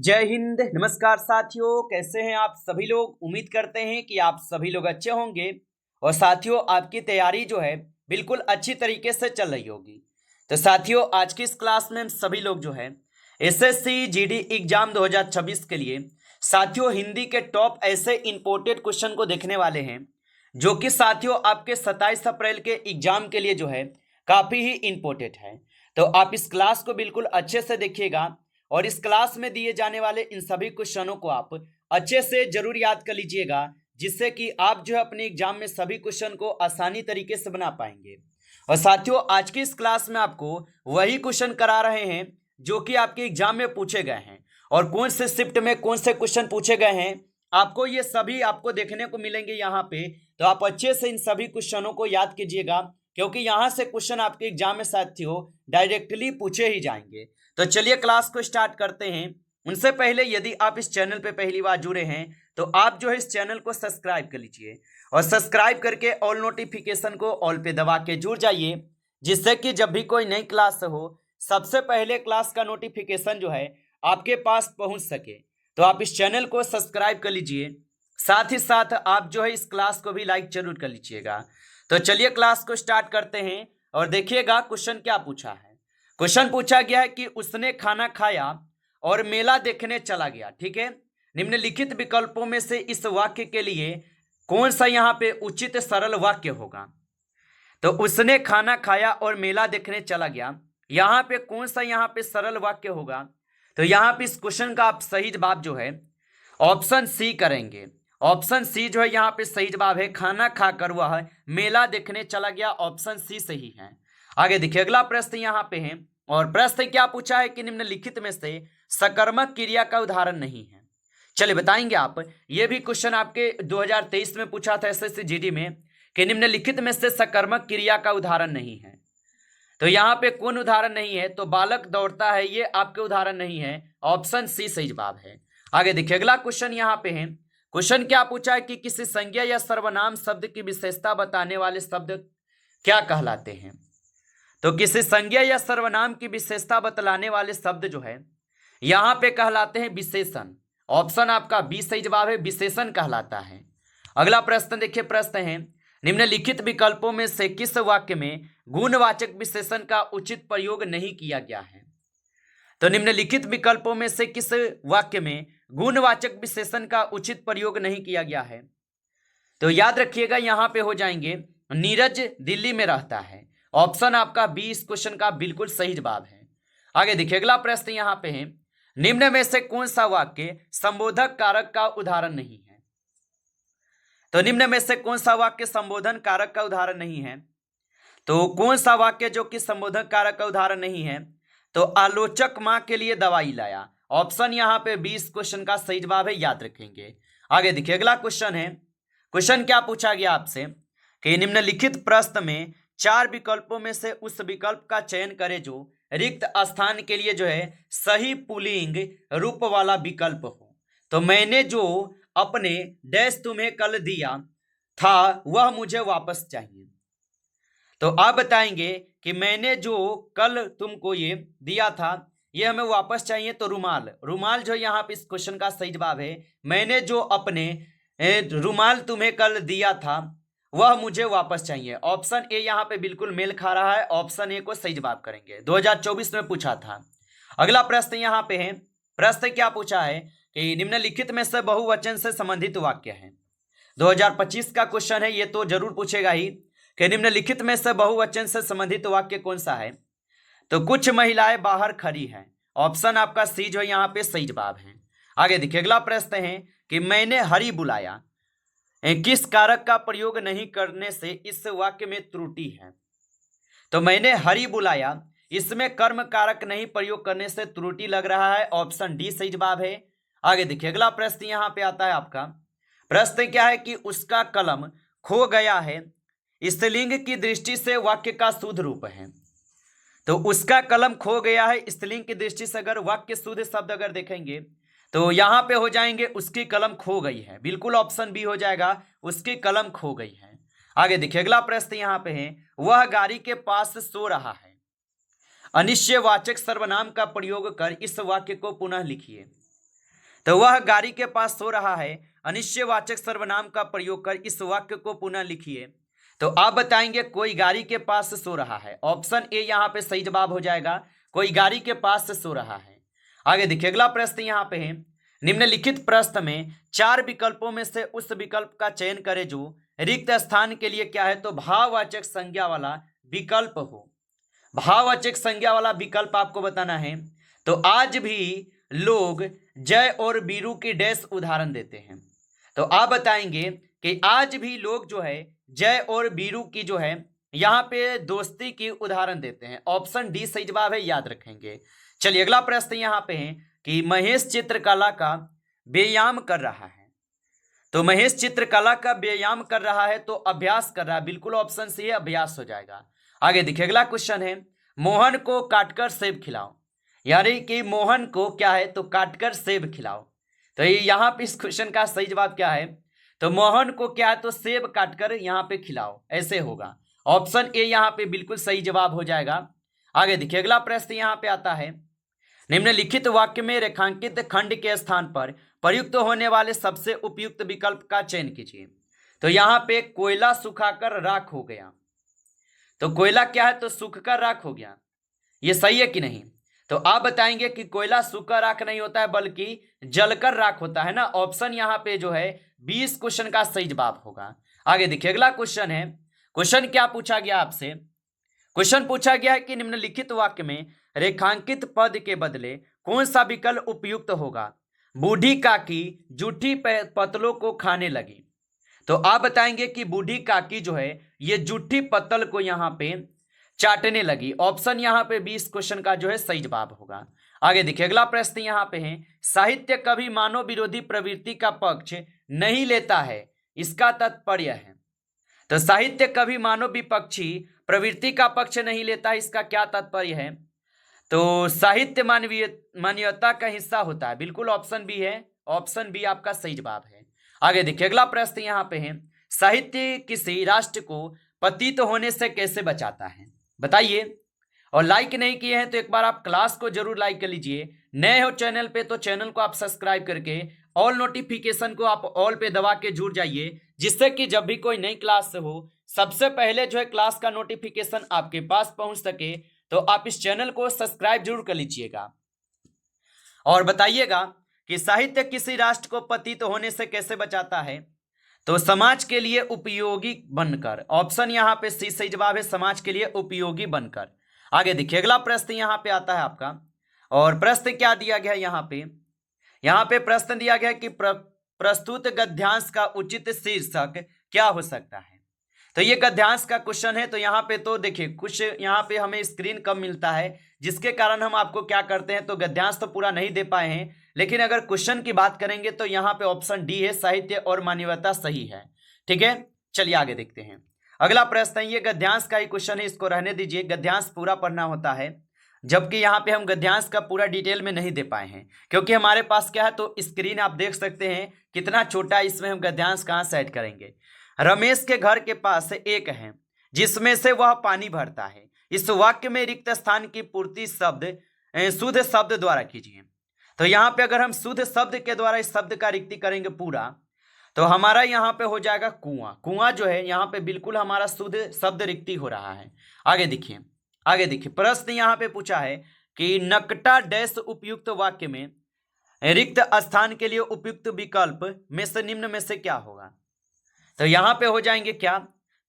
जय हिंद। नमस्कार साथियों, कैसे हैं आप सभी लोग। उम्मीद करते हैं कि आप सभी लोग अच्छे होंगे और साथियों आपकी तैयारी जो है बिल्कुल अच्छी तरीके से चल रही होगी। तो साथियों आज की इस क्लास में हम सभी लोग जो है एसएससी जीडी एग्जाम 2026 के लिए साथियों हिंदी के टॉप ऐसे इंपोर्टेड क्वेश्चन को देखने वाले हैं जो कि साथियों आपके 27 अप्रैल के एग्जाम के लिए जो है काफी ही इंपोर्टेंट है। तो आप इस क्लास को बिल्कुल अच्छे से देखिएगा और इस क्लास में दिए जाने वाले इन सभी क्वेश्चनों को आप अच्छे से जरूर याद कर लीजिएगा, जिससे कि आप जो है अपने एग्जाम में सभी क्वेश्चन को आसानी तरीके से बना पाएंगे। और साथियों आज की इस क्लास में आपको वही क्वेश्चन करा रहे हैं जो कि आपके एग्जाम में पूछे गए हैं और कौन से शिफ्ट में कौन से क्वेश्चन पूछे गए हैं आपको ये सभी आपको देखने को मिलेंगे यहाँ पे। तो आप अच्छे से इन सभी क्वेश्चनों को याद कीजिएगा, क्योंकि यहाँ से क्वेश्चन आपके एग्जाम में साथियों डायरेक्टली पूछे ही जाएंगे। तो चलिए क्लास को स्टार्ट करते हैं। उनसे पहले यदि आप इस चैनल पे पहली बार जुड़े हैं तो आप जो है इस चैनल को सब्सक्राइब कर लीजिए और सब्सक्राइब करके ऑल नोटिफिकेशन को ऑल पे दबा के जुड़ जाइए, जिससे कि जब भी कोई नई क्लास हो सबसे पहले क्लास का नोटिफिकेशन जो है आपके पास पहुंच सके। तो आप इस चैनल को सब्सक्राइब कर लीजिए, साथ ही साथ आप जो है इस क्लास को भी लाइक जरूर कर लीजिएगा। तो चलिए क्लास को स्टार्ट करते हैं और देखिएगा क्वेश्चन क्या पूछा है। क्वेश्चन पूछा गया है कि उसने खाना खाया और मेला देखने चला गया। ठीक है, निम्नलिखित विकल्पों में से इस वाक्य के लिए कौन सा यहाँ पे उचित सरल वाक्य होगा। तो उसने खाना खाया और मेला देखने चला गया, यहाँ पे कौन सा यहाँ पे सरल वाक्य होगा। तो यहाँ पे इस क्वेश्चन का आप सही जवाब जो है ऑप्शन सी करेंगे। ऑप्शन सी जो है यहाँ पे सही जवाब है, खाना खाकर वह मेला देखने चला गया। ऑप्शन सी सही है। आगे देखिए अगला प्रश्न यहाँ पे है और प्रश्न क्या पूछा है कि निम्नलिखित में से सकर्मक क्रिया का उदाहरण नहीं है। चलिए बताएंगे आप। ये भी क्वेश्चन आपके 2023 में पूछा था एसएससी जीडी में कि निम्नलिखित में से सकर्मक क्रिया का उदाहरण नहीं है। तो यहाँ पे कौन उदाहरण नहीं है, तो बालक दौड़ता है, ये आपके उदाहरण नहीं है। ऑप्शन सी सही जवाब है। आगे देखिए अगला क्वेश्चन यहाँ पे है। क्वेश्चन क्या पूछा है कि किसी संज्ञा या सर्वनाम शब्द की विशेषता बताने वाले शब्द क्या कहलाते हैं। तो किसी संज्ञा या सर्वनाम की विशेषता बतलाने वाले शब्द जो है यहाँ पे कहलाते हैं विशेषण। ऑप्शन आपका बी सही जवाब है, विशेषण कहलाता है। अगला प्रश्न देखिए, प्रश्न है निम्नलिखित विकल्पों में से किस वाक्य में गुणवाचक विशेषण का उचित प्रयोग नहीं किया गया है। तो निम्नलिखित विकल्पों में से किस वाक्य में गुणवाचक विशेषण का उचित प्रयोग नहीं किया गया है। तो याद रखिएगा यहाँ पे हो जाएंगे नीरज दिल्ली में रहता है। ऑप्शन आपका बी इस क्वेश्चन का बिल्कुल सही जवाब है। आगे देखिए अगला प्रश्न यहाँ पे है, निम्न में से कौन सा वाक्य संबोधक कारक का उदाहरण नहीं है। तो निम्न में से कौन सा वाक्य संबोधन कारक का उदाहरण नहीं है। तो कौन सा वाक्य जो कि संबोधक कारक का उदाहरण नहीं है, तो आलोचक मां के लिए दवाई लाया। ऑप्शन यहाँ पे 20 क्वेश्चन का सही जवाब है, याद रखेंगे। आगे देखिए अगला क्वेश्चन है। क्वेश्चन क्या पूछा गया आपसे कि निम्नलिखित प्रश्न में 4 विकल्पों में से उस विकल्प का चयन करें जो रिक्त स्थान के लिए जो है सही पुल्लिंग रूप वाला विकल्प हो। तो मैंने जो अपने डैश तुम्हें कल दिया था वह मुझे वापस चाहिए। तो आप बताएंगे कि मैंने जो कल तुमको ये दिया था ये हमें वापस चाहिए। तो रुमाल, रुमाल जो यहाँ पे इस क्वेश्चन का सही जवाब है। मैंने जो अपने रुमाल तुम्हें कल दिया था वह मुझे वापस चाहिए। ऑप्शन ए यहाँ पे बिल्कुल मेल खा रहा है, ऑप्शन ए को सही जवाब करेंगे। 2024 में पूछा था। अगला प्रश्न यहाँ पे है। प्रश्न क्या पूछा है कि निम्नलिखित में से बहुवचन से संबंधित वाक्य है। 2025 का क्वेश्चन है, ये तो जरूर पूछेगा ही कि निम्नलिखित में से बहुवचन से संबंधित वाक्य कौन सा है। तो कुछ महिलाएं बाहर खड़ी हैं। ऑप्शन आपका सी जो यहाँ पे सही जवाब है। आगे देखिए अगला प्रश्न है कि मैंने हरि बुलाया, किस कारक का प्रयोग नहीं करने से इस वाक्य में त्रुटि है। तो मैंने हरि बुलाया, इसमें कर्म कारक नहीं प्रयोग करने से त्रुटि लग रहा है। ऑप्शन डी सही जवाब है। आगे देखिए अगला प्रश्न यहाँ पे आता है आपका। प्रश्न क्या है कि उसका कलम खो गया है, स्त्रीलिंग की दृष्टि से वाक्य का शुद्ध रूप है। तो उसका कलम खो गया है, स्त्रीलिंग की दृष्टि से अगर वाक्य शुद्ध शब्द अगर देखेंगे तो यहाँ पे हो जाएंगे उसकी कलम खो गई है। बिल्कुल ऑप्शन बी हो जाएगा, उसकी कलम खो गई है। आगे देखिए अगला प्रश्न यहाँ पे है, वह गाड़ी के पास सो रहा है। अनिश्चयवाचक सर्वनाम का प्रयोग कर इस वाक्य को पुनः लिखिए। तो वह गाड़ी के पास सो रहा है, अनिश्चयवाचक सर्वनाम का प्रयोग कर इस वाक्य को पुनः लिखिए। तो आप बताएंगे कोई गाड़ी के पास सो रहा है, ऑप्शन ए यहाँ पे सही जवाब हो जाएगा, कोई गाड़ी के पास सो रहा है। आगे देखिए अगला प्रश्न यहाँ पे है, निम्नलिखित प्रश्न में 4 विकल्पों में से उस विकल्प का चयन करें जो रिक्त स्थान के लिए क्या है, तो भाववाचक संज्ञा वाला विकल्प हो। भाववाचक संज्ञा वाला विकल्प आपको बताना है। तो आज भी लोग जय और वीरू की डैश उदाहरण देते हैं। तो आप बताएंगे कि आज भी लोग जो है जय और वीरू की जो है यहाँ पे दोस्ती की उदाहरण देते हैं। ऑप्शन डी सही जवाब है, याद रखेंगे। चलिए अगला प्रश्न यहाँ पे है कि महेश चित्रकला का व्यायाम कर रहा है। तो महेश चित्रकला का व्यायाम कर रहा है तो अभ्यास कर रहा है, बिल्कुल ऑप्शन सी है, अभ्यास हो जाएगा। आगे देखिए अगला क्वेश्चन है, मोहन को काटकर सेब खिलाओ। यानी कि मोहन को क्या है, तो काटकर सेब खिलाओ। तो ये यहाँ पे इस क्वेश्चन का सही जवाब क्या है, तो मोहन को क्या है, तो सेब काटकर यहाँ पे खिलाओ, ऐसे होगा। ऑप्शन ए यहाँ पे बिल्कुल सही जवाब हो जाएगा। आगे देखिए अगला प्रश्न यहाँ पे आता है, निम्नलिखित वाक्य में रेखांकित खंड के स्थान पर प्रयुक्त होने वाले सबसे उपयुक्त विकल्प का चयन कीजिए। तो यहाँ पे कोयला सुखाकर राख हो गया। तो कोयला क्या है, तो सूखकर राख हो गया, ये सही है कि नहीं? तो आप बताएंगे कि कोयला सूखकर राख नहीं होता है बल्कि जलकर राख होता है ना। ऑप्शन यहाँ पे जो है 20 क्वेश्चन का सही जवाब होगा। आगे देखिए अगला क्वेश्चन है, क्वेश्चन क्या पूछा गया आपसे, क्वेश्चन पूछा गया है कि निम्नलिखित वाक्य में रेखांकित पद के बदले कौन सा विकल्प उपयुक्त होगा। बूढ़ी काकी जूठी पतलों को खाने लगी। तो आप बताएंगे कि बूढ़ी काकी जो है ये जूठी पत्तल को यहाँ पे चाटने लगी। ऑप्शन यहाँ पे 20 क्वेश्चन का जो है सही जवाब होगा। आगे देखिए अगला प्रश्न यहाँ पे है, साहित्य कभी मानव विरोधी प्रवृत्ति का पक्ष नहीं लेता है, इसका तात्पर्य है। तो साहित्य कभी मानव विपक्षी प्रवृत्ति का पक्ष नहीं लेता, इसका क्या तात्पर्य है? तो साहित्य मानवीयता का हिस्सा होता है, बिल्कुल ऑप्शन बी है, ऑप्शन बी आपका सही जवाब है। आगे देखिए अगला प्रश्न यहाँ पे है, साहित्य किसी राष्ट्र को पतित होने से कैसे बचाता है, बताइए। और लाइक नहीं किए हैं तो एक बार आप क्लास को जरूर लाइक कर लीजिए। नए हो चैनल पे तो चैनल को आप सब्सक्राइब करके ऑल नोटिफिकेशन को आप ऑल पे दबा के जुड़ जाइए, जिससे कि जब भी कोई नई क्लास हो सबसे पहले जो है क्लास का नोटिफिकेशन आपके पास पहुंच सके। तो आप इस चैनल को सब्सक्राइब जरूर कर लीजिएगा और बताइएगा कि साहित्य किसी राष्ट्र को पतित होने से कैसे बचाता है। तो समाज के लिए उपयोगी बनकर, ऑप्शन यहाँ पे सी सही जवाब है, समाज के लिए उपयोगी बनकर। आगे देखिए अगला प्रश्न यहाँ पे आता है आपका, और प्रश्न क्या दिया गया है यहाँ पे प्रश्न दिया गया है कि प्रस्तुत गद्यांश का उचित शीर्षक क्या हो सकता है। तो ये गद्यांश का क्वेश्चन है। तो यहाँ पे तो देखिए कुछ यहाँ पे हमें स्क्रीन कम मिलता है, जिसके कारण हम आपको क्या करते हैं, तो गद्यांश तो पूरा नहीं दे पाए हैं, लेकिन अगर क्वेश्चन की बात करेंगे तो यहाँ पे ऑप्शन डी है, साहित्य और मानवीयता सही है। ठीक है, चलिए आगे देखते हैं। अगला प्रश्न है, ये गद्यांश का ही क्वेश्चन है, इसको रहने दीजिए, गद्यांश पूरा पढ़ना होता है, जबकि यहाँ पे हम गद्यांश का पूरा डिटेल में नहीं दे पाए हैं, क्योंकि हमारे पास क्या है, तो स्क्रीन आप देख सकते हैं कितना छोटा, इसमें हम गद्यांश कहाँ सेट करेंगे। रमेश के घर के पास एक है जिसमें से वह पानी भरता है। इस वाक्य में रिक्त स्थान की पूर्ति शुद्ध शब्द द्वारा कीजिए। तो यहाँ पे अगर हम शुद्ध शब्द के द्वारा इस शब्द का रिक्ति करेंगे पूरा, तो हमारा यहाँ पे हो जाएगा कुआं। कुआं जो है यहाँ पे बिल्कुल हमारा शुद्ध शब्द रिक्ति हो रहा है। आगे देखिए प्रश्न यहाँ पे पूछा है कि नकटा डैश उपयुक्त वाक्य में रिक्त स्थान के लिए उपयुक्त विकल्प में से निम्न में से क्या होगा। तो यहाँ पे हो जाएंगे क्या,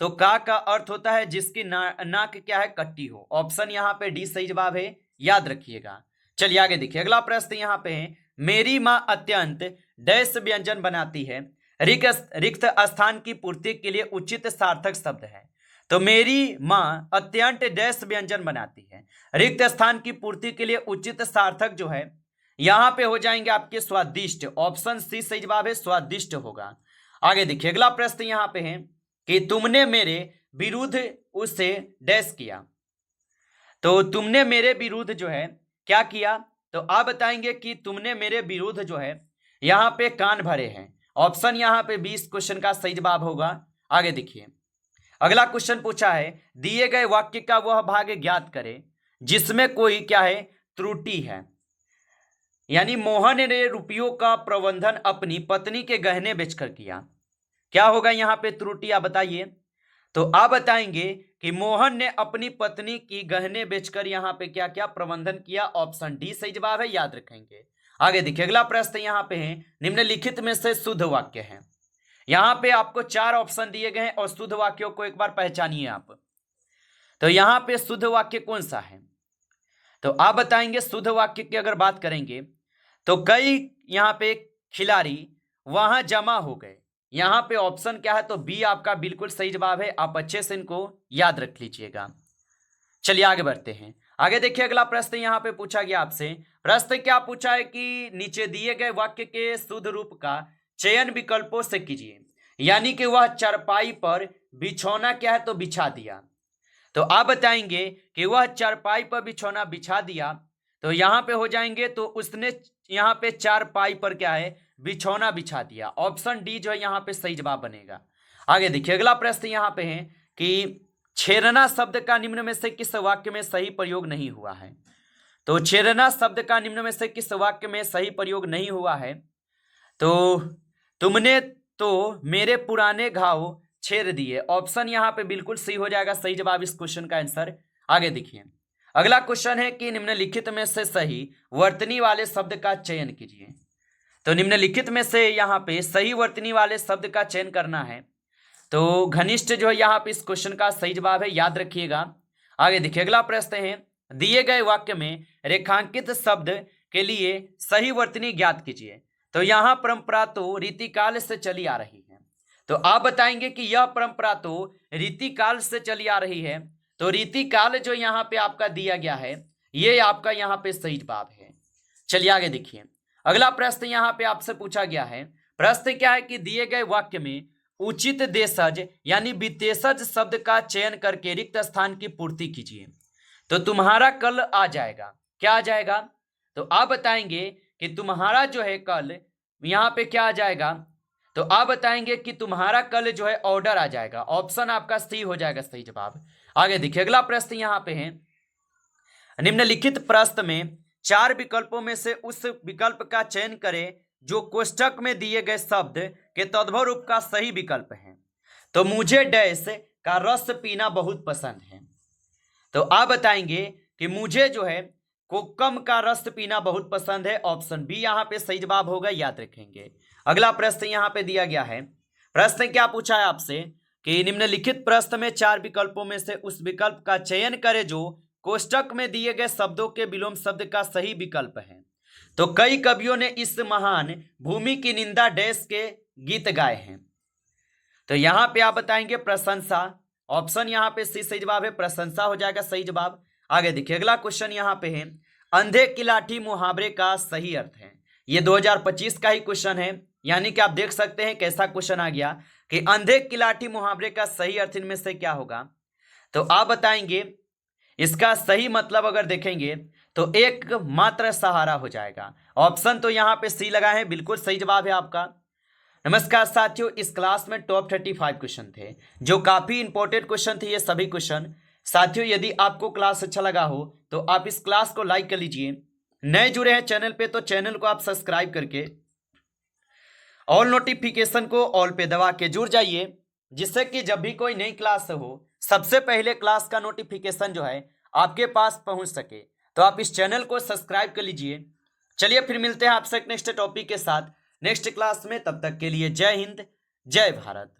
तो का अर्थ होता है जिसकी नाक क्या है, कट्टी हो। ऑप्शन यहाँ पे डी सही जवाब है, याद रखिएगा। चलिए आगे देखिए अगला प्रश्न यहाँ पे है, मेरी माँ अत्यंत डैश व्यंजन बनाती है, रिक्त स्थान की पूर्ति के लिए उचित सार्थक शब्द है। तो मेरी माँ अत्यंत डैश व्यंजन बनाती है, रिक्त स्थान की पूर्ति के लिए उचित सार्थक जो है यहाँ पे हो जाएंगे आपके स्वादिष्ट। ऑप्शन सी सही जवाब है, स्वादिष्ट होगा। आगे देखिए अगला प्रश्न यहाँ पे है कि तुमने मेरे विरुद्ध उसे डैश किया। तो तुमने मेरे विरुद्ध जो है क्या किया, तो आप बताएंगे कि तुमने मेरे विरुद्ध जो है यहाँ पे कान भरे हैं। ऑप्शन यहाँ पे 20 क्वेश्चन का सही जवाब होगा। आगे देखिए अगला क्वेश्चन पूछा है, दिए गए वाक्य का वह भाग ज्ञात करें जिसमें कोई क्या है, त्रुटि है। यानी मोहन ने रुपयों का प्रबंधन अपनी पत्नी के गहने बेचकर किया। क्या होगा यहाँ पे त्रुटि, आप बताइए। तो आप बताएंगे कि मोहन ने अपनी पत्नी की गहने बेचकर यहाँ पे क्या क्या प्रबंधन किया। ऑप्शन डी सही जवाब है, याद रखेंगे। आगे देखिए अगला प्रश्न यहाँ पे है, निम्नलिखित में से शुद्ध वाक्य है। यहाँ पे आपको 4 ऑप्शन दिए गए हैं और शुद्ध वाक्यों को एक बार पहचानिए आप। तो यहाँ पे शुद्ध वाक्य कौन सा है, तो आप बताएंगे शुद्ध वाक्य की अगर बात करेंगे तो कई यहाँ पे खिलाड़ी वहां जमा हो गए। यहाँ पे ऑप्शन क्या है, तो बी आपका बिल्कुल सही जवाब है। आप अच्छे से इनको याद रख लीजिएगा। चलिए आगे बढ़ते हैं। आगे देखिए अगला प्रश्न यहाँ पे पूछा गया आपसे। प्रश्न क्या पूछा है कि नीचे दिए गए वाक्य के शुद्ध रूप का चयन विकल्पों से कीजिए। यानी कि वह चारपाई पर बिछौना क्या है, तो बिछा दिया। तो आप बताएंगे कि वह चारपाई पर बिछौना बिछा दिया, तो यहाँ पे हो जाएंगे तो उसने यहाँ पे चारपाई पर क्या है, बिछौना बिछा दिया। ऑप्शन डी जो है यहाँ पे सही जवाब बनेगा। आगे देखिए अगला प्रश्न यहाँ पे है कि छेड़ना शब्द का निम्न में से किस वाक्य में सही प्रयोग नहीं हुआ है। तो छेड़ना शब्द का निम्न में से किस वाक्य में सही प्रयोग नहीं हुआ है, तो तुमने तो मेरे पुराने घाव छेड़ दिए। ऑप्शन यहाँ पे बिल्कुल सही हो जाएगा, सही जवाब इस क्वेश्चन का आंसर। आगे देखिए अगला क्वेश्चन है कि निम्नलिखित में से सही वर्तनी वाले शब्द का चयन कीजिए। तो निम्नलिखित में से यहाँ पे सही वर्तनी वाले शब्द का चयन करना है। तो घनिष्ठ जो है यहाँ पे इस क्वेश्चन का सही जवाब है, याद रखिएगा। आगे देखिए अगला प्रश्न है, दिए गए वाक्य में रेखांकित शब्द के लिए सही वर्तनी ज्ञात कीजिए। तो यहाँ परंपरा तो रीतिकाल से चली आ रही है। तो आप बताएंगे कि यह परंपरा तो रीतिकाल से चली आ रही है। तो रीतिकाल जो यहाँ पे आपका दिया गया है, ये आपका यहाँ पे सही जवाब है। चलिए आगे देखिए अगला प्रश्न यहाँ पे आपसे पूछा गया है। प्रश्न क्या है कि दिए गए वाक्य में उचित देशज यानी विशेषज शब्द का चयन करके रिक्त स्थान की पूर्ति कीजिए। तो तुम्हारा कल आ जाएगा, क्या आ जाएगा, तो आप बताएंगे कि तुम्हारा जो है कल यहाँ पे क्या आ जाएगा, तो आप बताएंगे कि तुम्हारा कल जो है ऑर्डर आ जाएगा। ऑप्शन आपका सी हो जाएगा सही जवाब। आगे देखिए अगला प्रश्न यहाँ पे है, निम्नलिखित प्रश्न में 4 विकल्पों में से उस विकल्प का चयन करें जो कोष्ठक में दिए गए शब्द के तद्भव रूप का सही विकल्प है। तो मुझे डैश का रस पीना बहुत पसंद है। तो आप बताएंगे कि मुझे जो है कोकम का रस पीना बहुत पसंद है। ऑप्शन बी यहाँ पे सही जवाब होगा, याद रखेंगे। अगला प्रश्न यहाँ पे दिया गया है। प्रश्न क्या पूछा है आपसे कि निम्नलिखित प्रश्न में 4 विकल्पों में से उस विकल्प का चयन करें जो कोष्ठक में दिए गए शब्दों के विलोम शब्द का सही विकल्प है। तो कई कवियों ने इस महान भूमि की निंदा डैश के गीत गाए हैं। तो यहाँ पे आप बताएंगे प्रशंसा। ऑप्शन यहाँ पे सी सही जवाब है, प्रशंसा हो जाएगा सही जवाब। आगे देखिए अगला क्वेश्चन यहाँ पे है, अंधे की लाठी मुहावरे का सही अर्थ है। ये 2025 का ही क्वेश्चन है, यानी कि आप देख सकते हैं कैसा क्वेश्चन आ गया कि अंधे की लाठी मुहावरे का सही अर्थ इनमें से क्या होगा। तो आप बताएंगे इसका सही मतलब अगर देखेंगे तो एक मात्र सहारा हो जाएगा। ऑप्शन तो यहाँ पे सी लगा है, बिल्कुल सही जवाब है आपका। नमस्कार साथियों, इस क्लास में टॉप 35 क्वेश्चन थे जो काफी इंपॉर्टेंट क्वेश्चन थे ये सभी क्वेश्चन। साथियों यदि आपको क्लास अच्छा लगा हो तो आप इस क्लास को लाइक कर लीजिए। नए जुड़े हैं चैनल पे तो चैनल को आप सब्सक्राइब करके ऑल नोटिफिकेशन को ऑल पे दबा के जुड़ जाइए, जिससे कि जब भी कोई नई क्लास हो सबसे पहले क्लास का नोटिफिकेशन जो है आपके पास पहुंच सके। तो आप इस चैनल को सब्सक्राइब कर लीजिए। चलिए फिर मिलते हैं आपसे एक नेक्स्ट टॉपिक के साथ नेक्स्ट क्लास में। तब तक के लिए जय हिंद, जय भारत।